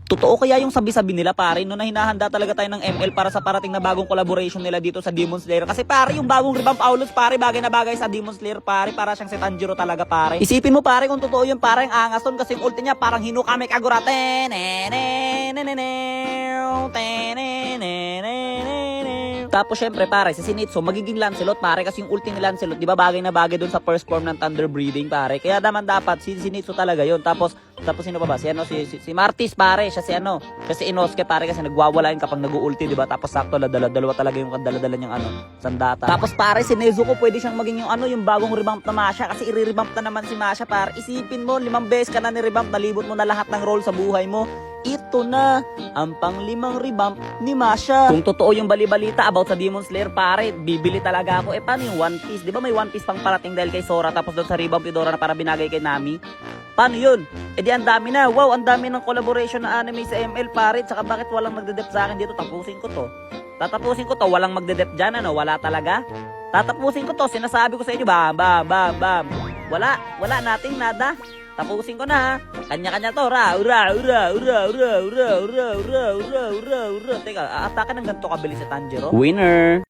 Totoo kaya yung sabi-sabi nila pare, no, na hinahanda talaga tayo ng ML para sa parating na bagong collaboration nila dito sa Demon Slayer? Kasi pare, yung bagong revamp Aulus pare, bagay na bagay sa Demon Slayer pare, para siyang si Tanjiro talaga pare. Isipin mo pare kung totoo yun, pare, ang angas nun kasi yung ulti niya parang Hinokami Kagura. Tapos syempre pare, si Zenitsu magiging Lancelot pare, kasi yung ulti ni Lancelot, di ba, bagay na bagay dun sa first form ng Thunder Breathing pare. Kaya naman dapat si Zenitsu talaga yun. Tapos sino pa ba? Si Martis pare, siya si Inosuke pare, kasi nagwawalain kapag nag-ulti, di ba? Tapos sakto dalawa talaga yung dala niyang sandata. Tapos pare, si Nezuko pwede siyang maging yung bagong revamp na Masha, kasi i-revamp na naman si Masha pare. Isipin mo, 5 beses ka na ni-revamp, nalibot mo na lahat ng role sa buhay mo. Ito na ang pang-5 revamp ni Masha. Kung totoo yung bali-balita about sa Demon Slayer pare, bibili talaga ako. Paano yung One Piece? Di ba may One Piece pang parating dahil kay Sora, tapos doon sa revamp ni Dora na para binagay kay Nami? Paano yun? Di ang dami na. Wow, ang dami ng collaboration na anime sa ML pare. Tsaka bakit walang magdedep sa akin dito? Tapusin ko to. Tatapusin ko to. Walang magdedep dyan, wala talaga. Tatapusin ko to. Sinasabi ko sa inyo, bam. Wala nating nada. Tapusin ko na, ha. Kanya-kanya to. Ura. Teka, atake ng ganito kabilis si Tanjiro? Winner.